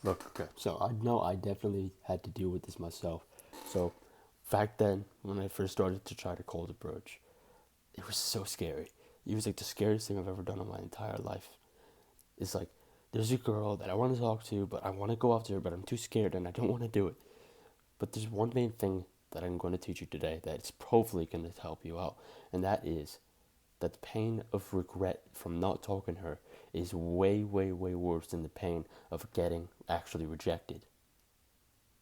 Look, okay, so I know I definitely had to deal with this myself. So back then, when I first started to try to cold approach, it was so scary. It was like the scariest thing I've ever done in my entire life. It's like there's a girl that I want to talk to, but I want to go after her, but I'm too scared and I don't want to do it. But there's one main thing that I'm going to teach you today that's hopefully going to help you out, and that is that the pain of regret from not talking to her is way, way, way worse than the pain of getting actually rejected.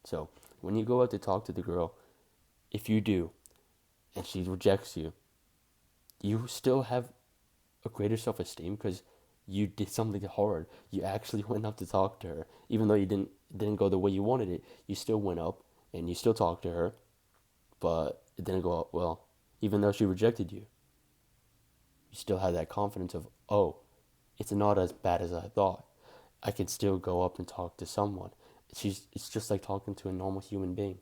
So when you go out to talk to the girl, if you do and she rejects you, you still have a greater self esteem because you did something hard. You actually went up to talk to her, even though you didn't go the way you wanted it. You still went up and you still talked to her, but it didn't go well. Even though she rejected you, you still had that confidence of, oh, it's not as bad as I thought. I can still go up and talk to someone. It's just like talking to a normal human being.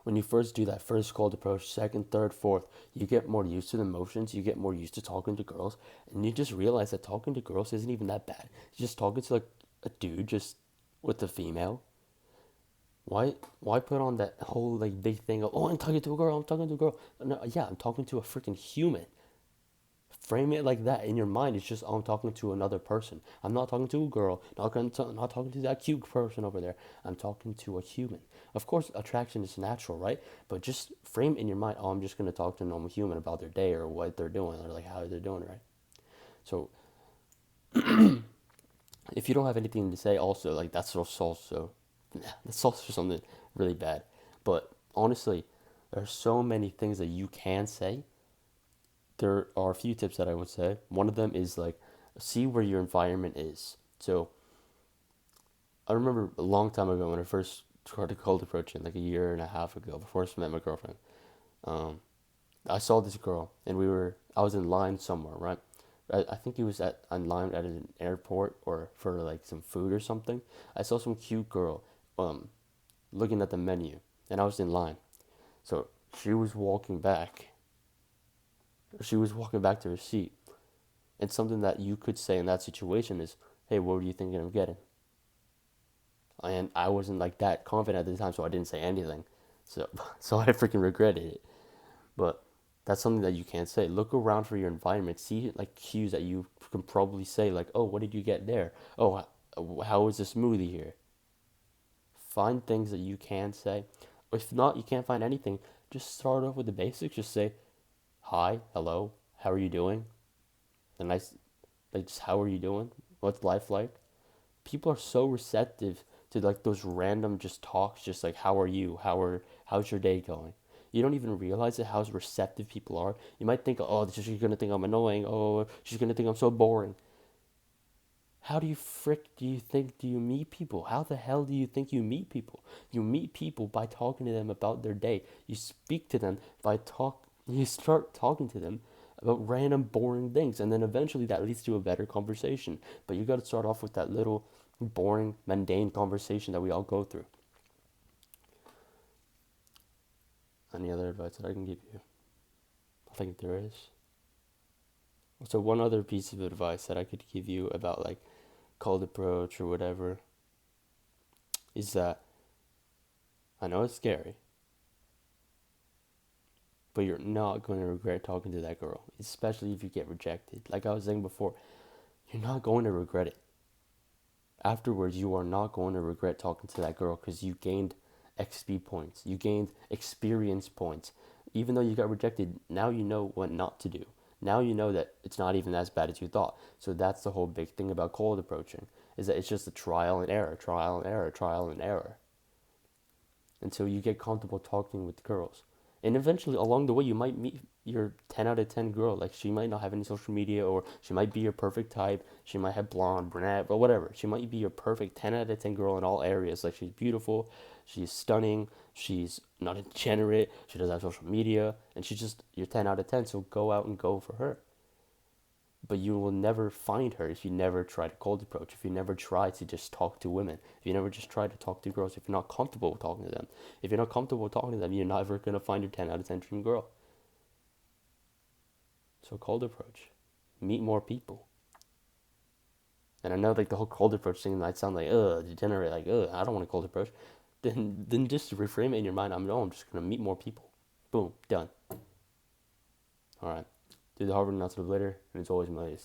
When you first do that first cold approach, second, third, fourth, you get more used to the motions, you get more used to talking to girls, and you just realize that talking to girls isn't even that bad. You're just talking to like a dude just with a female. Why put on that whole like big thing of, oh, I'm talking to a girl, I'm talking to a girl. No, yeah, I'm talking to a freaking human. Frame it like that in your mind. It's just, oh, I'm talking to another person. I'm not talking to a girl. Not talking to that cute person over there. I'm talking to a human. Of course, attraction is natural, right? But just frame in your mind, oh, I'm just gonna talk to a normal human about their day or what they're doing or like how they're doing, right? So if you don't have anything to say, also like that's also something really bad. But honestly, there are so many things that you can say. There are a few tips that I would say. One of them is like see where your environment is. So I remember a long time ago when I first started cold approaching, like a year and a half ago, before I met my girlfriend. Um, I saw this girl, and I was in line somewhere, right? I think it was in line at an airport or for like some food or something. I saw some cute girl, um, looking at the menu, and I was in line. So she was walking back. She was walking back to her seat, and something that you could say in that situation is, "Hey, what were you thinking of getting?" And I wasn't like that confident at the time, so I didn't say anything. So, so I freaking regretted it. But that's something that you can't say. Look around for your environment. See like cues that you can probably say, like, "Oh, what did you get there? Oh, how is the smoothie here?" Find things that you can say. If not, you can't find anything. Just start off with the basics. Just say, "Hi, hello, how are you doing?" A nice, like, just how are you doing? What's life like? People are so receptive to like those random just talks, just like how are you, how's your day going. You don't even realize it how receptive people are. You might think, oh, she's gonna think I'm annoying, oh, she's gonna think I'm so boring. How do you frick do you think do you meet people? How the hell do you think you meet people? You meet people by talking to them about their day. You speak to them by talk you start talking to them about random boring things, and then eventually that leads to a better conversation. But you got to start off with that little boring mundane conversation that we all go through. Any other advice that I can give you? I think there is. So one other piece of advice that I could give you about like cold approach or whatever is that I know it's scary, but you're not going to regret talking to that girl, especially if you get rejected. Like I was saying before, you're not going to regret it. Afterwards, you are not going to regret talking to that girl because you gained XP points, you gained experience points. Even though you got rejected, now you know what not to do. Now you know that it's not even as bad as you thought. So that's the whole big thing about cold approaching, is that it's just a trial and error, trial and error, trial and error until you get comfortable talking with girls. And eventually, along the way, you might meet your 10 out of 10 girl. Like, she might not have any social media, or she might be your perfect type. She might have blonde, brunette, but whatever. She might be your perfect 10 out of 10 girl in all areas. Like, she's beautiful, she's stunning, she's not degenerate, she doesn't have social media, and she's just your 10 out of 10. So go out and go for her. But you will never find her if you never try to cold approach, if you never try to just talk to women, if you never just try to talk to girls, if you're not comfortable with talking to them. If you're not comfortable with talking to them, you're never going to find your 10 out of 10 dream girl. So cold approach. Meet more people. And I know like the whole cold approach thing might sound like degenerate, like I don't want a cold approach. Then just reframe it in your mind. I'm just gonna meet more people. Boom, done. All right. Do the Harvard announcement later, and it's always my